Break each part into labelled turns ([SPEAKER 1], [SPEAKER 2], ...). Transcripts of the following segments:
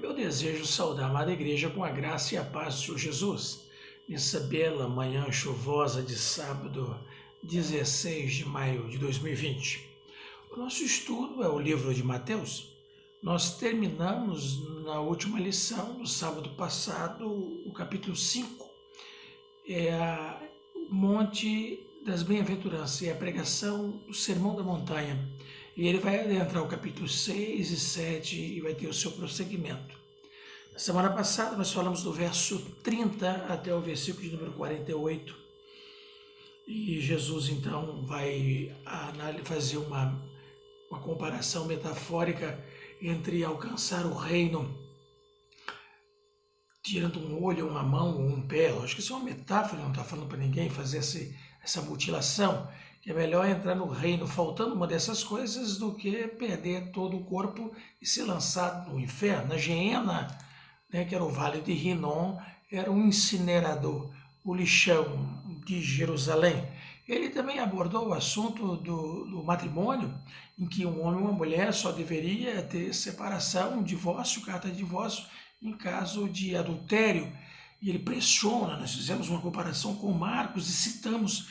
[SPEAKER 1] Eu desejo saudar a amada igreja com a graça e a paz do Senhor Jesus, nessa bela manhã chuvosa de sábado, 16 de maio de 2020. O nosso estudo é o livro de Mateus. Nós terminamos na última lição, no sábado passado, o capítulo 5, o Monte das Bem-aventuranças, é a pregação do Sermão da Montanha. E ele vai adentrar o capítulo 6 e 7 e vai ter o seu prosseguimento. Na semana passada nós falamos do verso 30 até o versículo de número 48. E Jesus então vai fazer uma comparação metafórica entre alcançar o reino tirando um olho, uma mão ou um pé. Acho que isso é uma metáfora, ele não está falando para ninguém fazer essa mutilação, que é melhor entrar no reino faltando uma dessas coisas do que perder todo o corpo e ser lançado no inferno. Na Geena, né, que era o Vale de Rinom, era um incinerador, o lixão de Jerusalém. Ele também abordou o assunto do matrimônio, em que um homem e uma mulher só deveria ter separação, divórcio, carta de divórcio, em caso de adultério. E ele pressiona, nós fizemos uma comparação com Marcos e citamos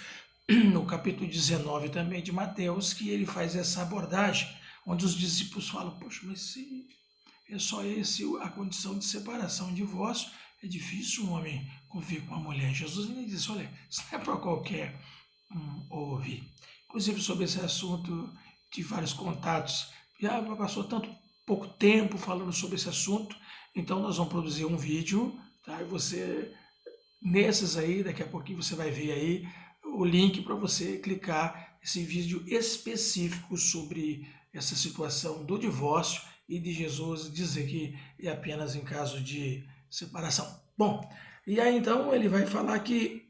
[SPEAKER 1] no capítulo 19 também de Mateus, que ele faz essa abordagem, onde os discípulos falam, poxa, mas se é só a condição de separação, divórcio, é difícil um homem conviver com uma mulher. Jesus ainda disse, olha, isso não é para qualquer ouvir. Inclusive sobre esse assunto, tive vários contatos, já passou tanto pouco tempo falando sobre esse assunto, então nós vamos produzir um vídeo, tá? E você, nesses aí, daqui a pouquinho você vai ver aí o link para você clicar esse vídeo específico sobre essa situação do divórcio e de Jesus dizer que é apenas em caso de separação. Bom, e aí então ele vai falar que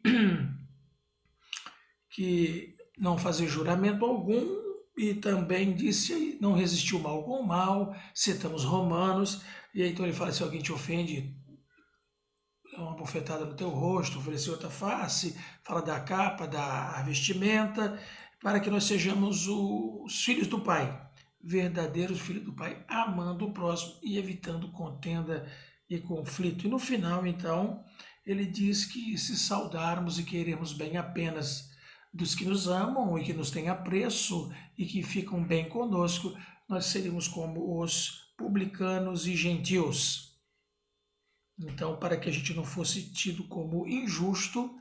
[SPEAKER 1] não fazer juramento algum, e também disse não resistir o mal com o mal, citamos Romanos, e aí então ele fala, se alguém te ofende, é uma bofetada no teu rosto, oferecer outra face, fala da capa, da vestimenta, para que nós sejamos os filhos do Pai, verdadeiros filhos do Pai, amando o próximo e evitando contenda e conflito. E no final, então, ele diz que se saudarmos e queremos bem apenas dos que nos amam e que nos têm apreço e que ficam bem conosco, nós seríamos como os publicanos e gentios. Então, para que a gente não fosse tido como injusto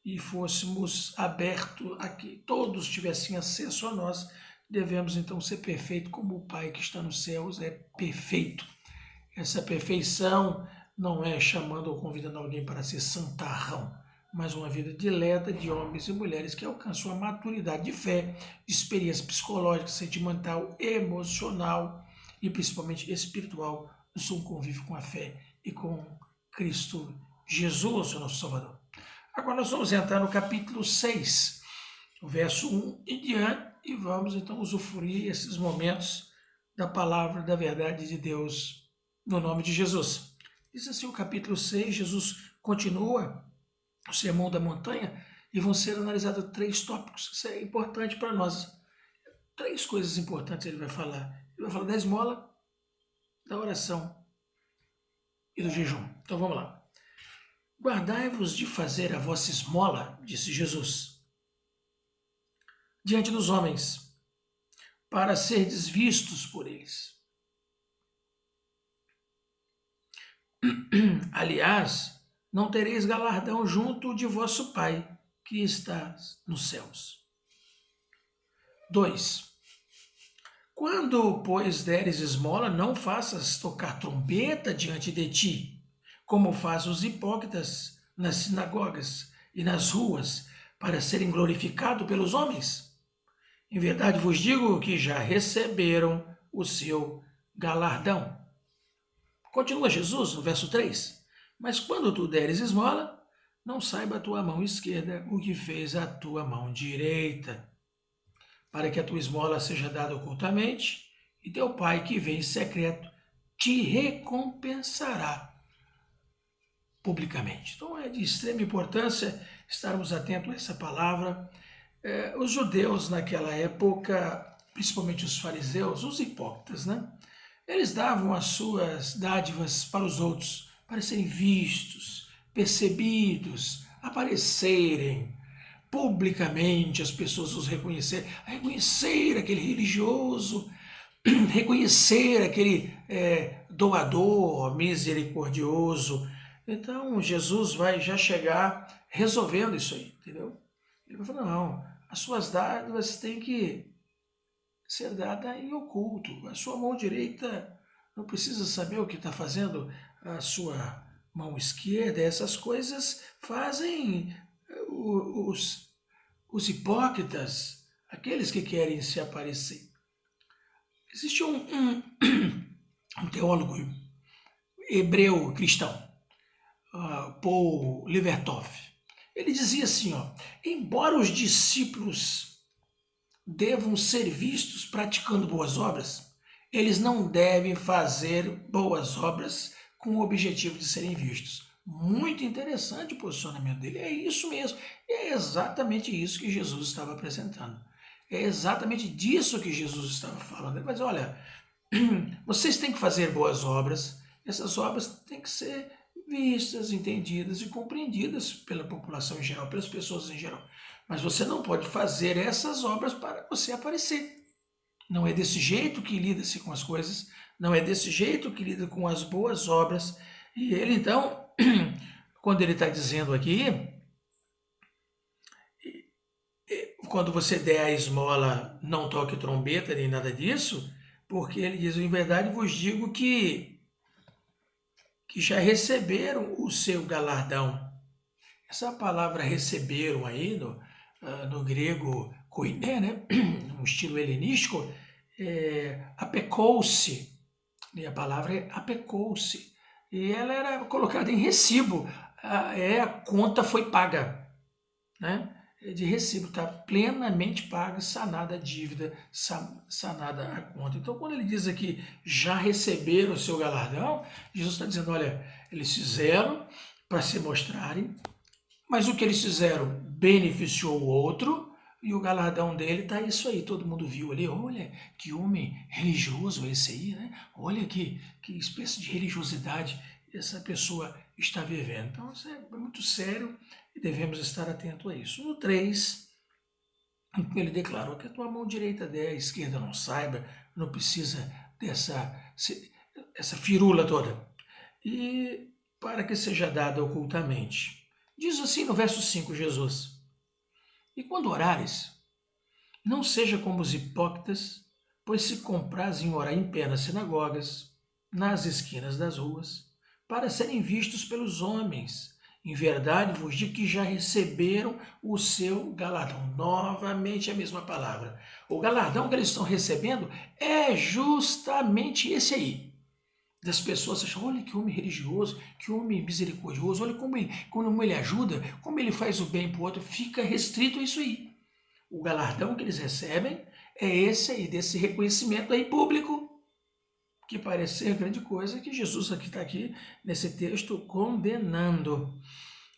[SPEAKER 1] e fôssemos abertos a que todos tivessem acesso a nós, devemos então ser perfeitos como o Pai que está nos céus é perfeito. Essa perfeição não é chamando ou convidando alguém para ser santarrão, mas uma vida dileta de homens e mulheres que alcançam a maturidade de fé, de experiência psicológica, sentimental, emocional e principalmente espiritual, no seu convívio com a fé e com Cristo Jesus, o nosso Salvador. Agora nós vamos entrar no capítulo 6, o verso 1 em diante, e vamos então usufruir esses momentos da palavra da verdade de Deus no nome de Jesus. Diz assim o capítulo 6, Jesus continua o Sermão da Montanha e vão ser analisados 3 tópicos. Isso é importante para nós. 3 coisas importantes ele vai falar. Ele vai falar da esmola, da oração e do jejum. Então vamos lá. Guardai-vos de fazer a vossa esmola, disse Jesus, diante dos homens, para serdes vistos por eles. Aliás, não tereis galardão junto de vosso Pai, que está nos céus. 2. Quando, pois, deres esmola, não faças tocar trombeta diante de ti, como fazem os hipócritas nas sinagogas e nas ruas, para serem glorificados pelos homens. Em verdade vos digo que já receberam o seu galardão. Continua Jesus no verso 3. Mas quando tu deres esmola, não saiba a tua mão esquerda o que fez a tua mão direita, para que a tua esmola seja dada ocultamente, e teu Pai que vem em secreto te recompensará publicamente. Então é de extrema importância estarmos atentos a essa palavra. Os judeus naquela época, principalmente os fariseus, os hipócritas, né? Eles davam as suas dádivas para os outros, para serem vistos, percebidos, aparecerem publicamente, as pessoas os reconhecer aquele religioso, reconhecer aquele doador misericordioso. Então Jesus vai já chegar resolvendo isso aí, entendeu? Ele vai falar, não, as suas dádivas têm que ser dadas em oculto. A sua mão direita não precisa saber o que está fazendo a sua mão esquerda. Essas coisas fazem os hipócritas, aqueles que querem se aparecer. Existe um teólogo hebreu cristão, Paul Levertov. Ele dizia assim, embora os discípulos devam ser vistos praticando boas obras, eles não devem fazer boas obras com o objetivo de serem vistos. Muito interessante o posicionamento dele. É isso mesmo. É exatamente isso que Jesus estava apresentando. É exatamente disso que Jesus estava falando. Ele vai dizer, olha, vocês têm que fazer boas obras. Essas obras têm que ser vistas, entendidas e compreendidas pela população em geral, pelas pessoas em geral. Mas você não pode fazer essas obras para você aparecer. Não é desse jeito que lida-se com as coisas, não é desse jeito que lida com as boas obras. E ele, então, quando ele está dizendo aqui, quando você der a esmola, não toque trombeta nem nada disso, porque ele diz, em verdade vos digo que já receberam o seu galardão. Essa palavra receberam aí, no grego koiné, né? No estilo helenístico, apecou-se. E a palavra é apecou-se. E ela era colocada em recibo. A conta foi paga, né? De recibo, está plenamente paga, sanada a dívida, sanada a conta. Então, quando ele diz aqui, já receberam o seu galardão, Jesus está dizendo, olha, eles fizeram para se mostrarem, mas o que eles fizeram beneficiou o outro, e o galardão dele está isso aí, todo mundo viu ali, olha que homem religioso esse aí, né? Olha que espécie de religiosidade essa pessoa está vivendo. Então, isso é muito sério e devemos estar atentos a isso. No 3, ele declarou que a tua mão direita der, a esquerda não saiba, não precisa essa firula toda. E para que seja dada ocultamente. Diz assim no verso 5, Jesus, e quando orares, não seja como os hipócritas, pois se comprazem em orar em pé nas sinagogas, nas esquinas das ruas, para serem vistos pelos homens. Em verdade vos digo que já receberam o seu galardão. Novamente a mesma palavra. O galardão que eles estão recebendo é justamente esse aí. Das pessoas acham, olha que homem religioso, que homem misericordioso, olha como ele ajuda, como ele faz o bem para o outro. Fica restrito a isso aí. O galardão que eles recebem é esse aí, desse reconhecimento aí público, que parece ser grande coisa, que Jesus aqui está aqui nesse texto condenando.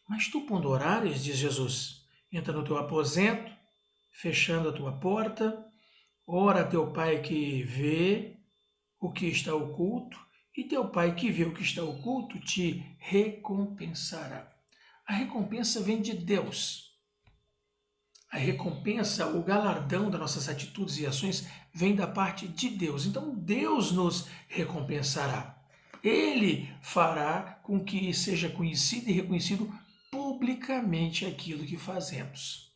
[SPEAKER 1] Mas tu, pondo orares, diz Jesus, entra no teu aposento, fechando a tua porta, ora a teu Pai que vê o que está oculto, e teu Pai que vê o que está oculto te recompensará. A recompensa vem de Deus. A recompensa, o galardão das nossas atitudes e ações vem da parte de Deus. Então Deus nos recompensará. Ele fará com que seja conhecido e reconhecido publicamente aquilo que fazemos.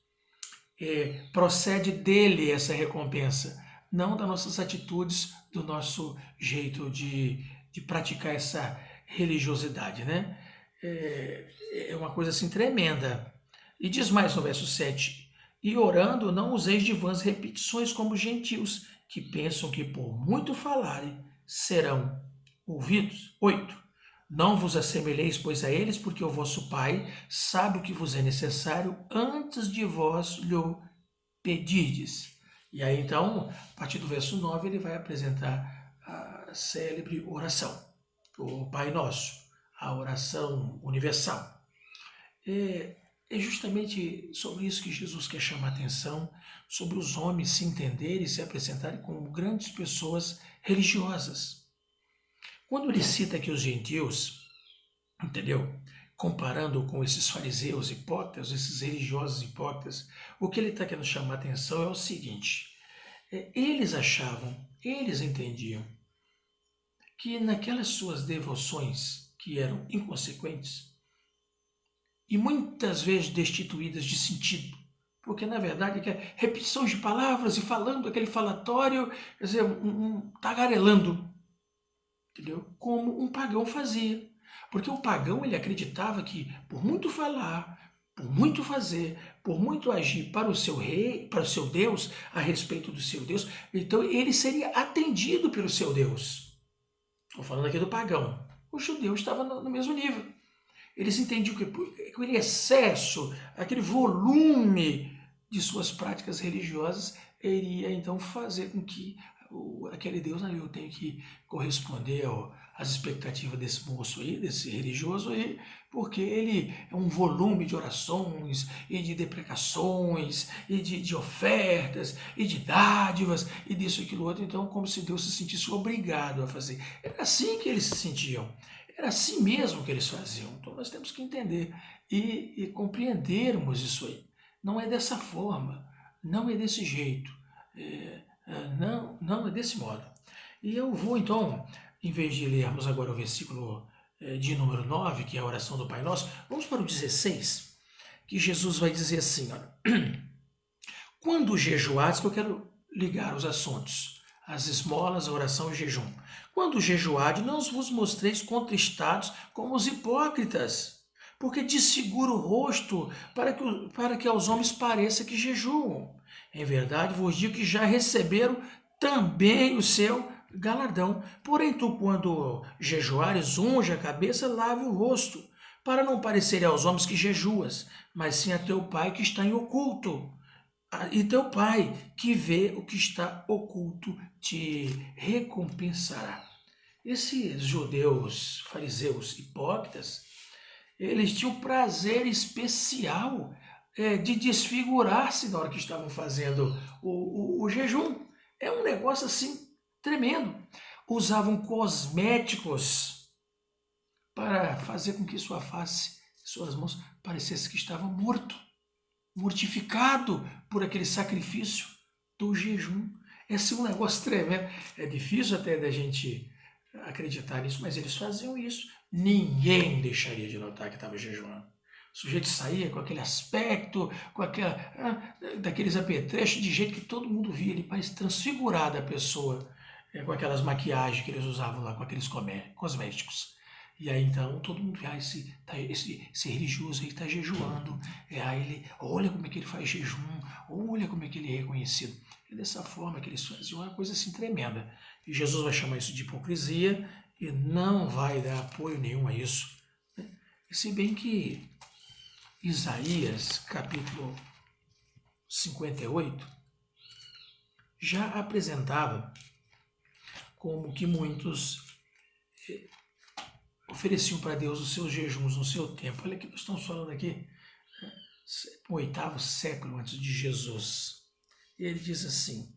[SPEAKER 1] Procede dele essa recompensa, não das nossas atitudes, do nosso jeito de praticar essa religiosidade, né? É uma coisa assim tremenda. E diz mais no verso 7, e orando não useis de vãs repetições como gentios, que pensam que por muito falarem serão ouvidos. 8. Não vos assemelheis, pois, a eles, porque o vosso Pai sabe o que vos é necessário antes de vós lhe pedirdes. E aí, então, a partir do verso 9, ele vai apresentar a célebre oração, o Pai Nosso, a oração universal. É justamente sobre isso que Jesus quer chamar a atenção, sobre os homens se entenderem e se apresentarem como grandes pessoas religiosas. Quando ele cita aqui os gentios, entendeu? Comparando com esses fariseus hipócritas, esses religiosos hipócritas, o que ele está querendo chamar a atenção é o seguinte: eles achavam, eles entendiam que naquelas suas devoções que eram inconsequentes e muitas vezes destituídas de sentido, porque na verdade é repetição de palavras e falando aquele falatório, quer dizer, tagarelando, entendeu? Como um pagão fazia. Porque o pagão ele acreditava que por muito falar, por muito fazer, por muito agir para o seu rei, para o seu Deus, a respeito do seu Deus, então ele seria atendido pelo seu Deus. Estou falando aqui do pagão. O judeu estava no mesmo nível. Eles entendiam que aquele excesso, aquele volume de suas práticas religiosas iria então fazer com que aquele Deus ali eu tenho que corresponder às expectativas desse moço aí, desse religioso aí, porque ele é um volume de orações e de deprecações e de ofertas e de dádivas e disso e aquilo outro, então como se Deus se sentisse obrigado a fazer. Era assim que eles se sentiam. Era assim mesmo que eles faziam. Então nós temos que entender e compreendermos isso aí. Não é dessa forma, não é desse jeito, não é desse modo. E eu vou então, em vez de lermos agora o versículo de número 9, que é a oração do Pai Nosso, vamos para o 16, que Jesus vai dizer assim, olha, quando jejuares, que eu quero ligar os assuntos, as esmolas, a oração e o jejum. Quando jejuardes, não vos mostreis contristados como os hipócritas, porque desfigura o rosto para que aos homens pareça que jejuam. Em verdade, vos digo que já receberam também o seu galardão. Porém, tu, quando jejuares, unge a cabeça, lave o rosto, para não parecer aos homens que jejuas, mas sim a teu Pai que está em oculto. E teu Pai, que vê o que está oculto, te recompensará. Esses judeus, fariseus, hipócritas, eles tinham prazer especial de desfigurar-se na hora que estavam fazendo o jejum. É um negócio assim tremendo. Usavam cosméticos para fazer com que sua face, suas mãos, parecesse que estava mortificado por aquele sacrifício do jejum. Esse é um negócio tremendo. É difícil até da gente acreditar nisso, mas eles faziam isso. Ninguém deixaria de notar que estava jejuando. O sujeito saía com aquele aspecto, com daqueles apetrechos, de jeito que todo mundo via ali, parece transfigurada a pessoa, com aquelas maquiagens que eles usavam lá, com aqueles cosméticos. E aí então todo mundo, esse religioso aí está jejuando, aí ele, olha como é que ele faz jejum, olha como é que ele é reconhecido. É dessa forma que eles faziam uma coisa assim tremenda. E Jesus vai chamar isso de hipocrisia e não vai dar apoio nenhum a isso. E se bem que Isaías, capítulo 58, já apresentava como que muitos ofereciam para Deus os seus jejuns no seu tempo. Olha que nós estamos falando aqui, no 8º século antes de Jesus. E ele diz assim: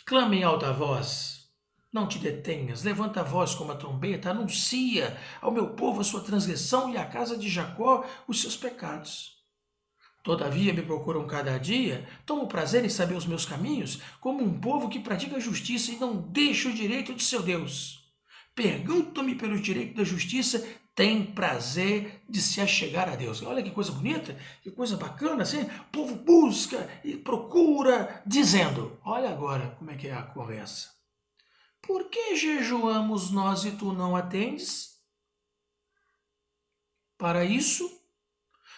[SPEAKER 1] clama em alta voz, não te detenhas, levanta a voz como a trombeta, anuncia ao meu povo a sua transgressão e à casa de Jacó os seus pecados. Todavia me procuram cada dia, tomo prazer em saber os meus caminhos, como um povo que pratica a justiça e não deixa o direito de seu Deus. Perguntam-me pelo direito da justiça, tem prazer de se achegar a Deus. Olha que coisa bonita, que coisa bacana, assim. O povo busca e procura, dizendo, olha agora como é que é a conversa. Por que jejuamos nós e tu não atendes? Para isso,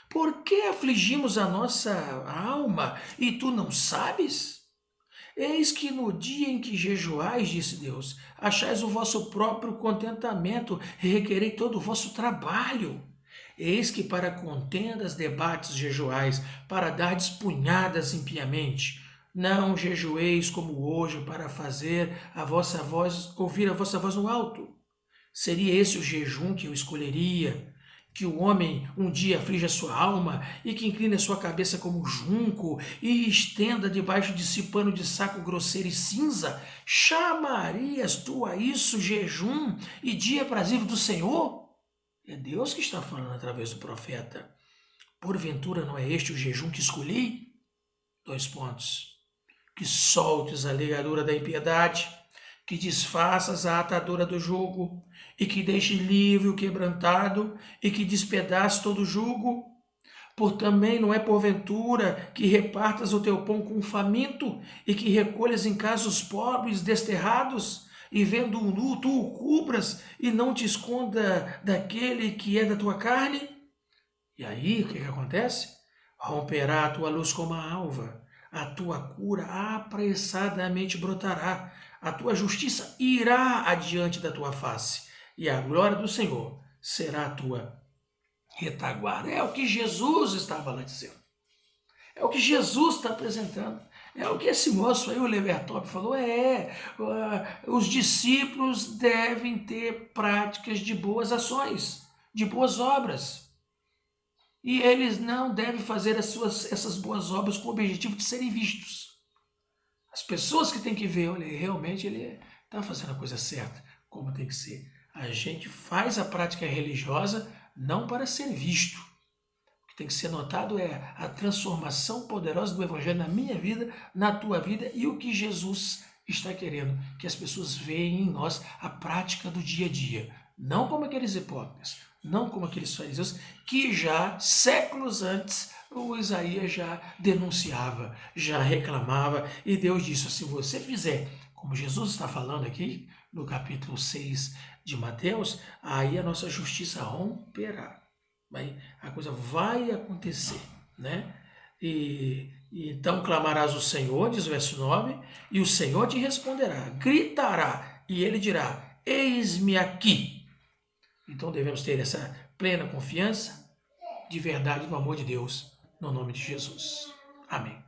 [SPEAKER 1] por que afligimos a nossa alma e tu não sabes? Eis que no dia em que jejuais, disse Deus, achais o vosso próprio contentamento e requerei todo o vosso trabalho. Eis que para contendas, debates, jejuais, para dardes punhadas impiamente. Não jejueis como hoje para fazer a vossa voz, ouvir a vossa voz no alto. Seria esse o jejum que eu escolheria, que o homem um dia aflige a sua alma e que incline a sua cabeça como junco e estenda debaixo de si pano de saco grosseiro e cinza, chamarias tu a isso jejum e dia aprazível do Senhor? É Deus que está falando através do profeta. Porventura não é este o jejum que escolhi? 2 pontos. Que soltes a ligadura da impiedade, que desfaças a atadura do jugo, e que deixe livre o quebrantado, e que despedace todo o jugo. Por também não é porventura que repartas o teu pão com o faminto, e que recolhas em casa os pobres desterrados, e vendo o nu tu o cubras, e não te esconda daquele que é da tua carne? E aí, o que acontece? Romperá a tua luz como a alva, a tua cura apressadamente brotará, a tua justiça irá adiante da tua face, e a glória do Senhor será a tua retaguarda. É o que Jesus estava lá dizendo. É o que Jesus está apresentando. É o que esse moço aí, o Levertop, falou. Os discípulos devem ter práticas de boas ações, de boas obras. E eles não devem fazer essas boas obras com o objetivo de serem vistos. As pessoas que têm que ver, olha, realmente ele está fazendo a coisa certa, como tem que ser. A gente faz a prática religiosa não para ser visto. O que tem que ser notado é a transformação poderosa do Evangelho na minha vida, na tua vida, e o que Jesus está querendo, que as pessoas vejam em nós a prática do dia a dia. Não como aqueles hipócritas, não como aqueles fariseus que já, séculos antes, o Isaías já denunciava, já reclamava, e Deus disse, se você fizer como Jesus está falando aqui, no capítulo 6 de Mateus, aí a nossa justiça romperá. A coisa vai acontecer, né? E então clamarás o Senhor, diz o verso 9, e o Senhor te responderá, gritará, e ele dirá, eis-me aqui. Então devemos ter essa plena confiança de verdade no amor de Deus, no nome de Jesus. Amém.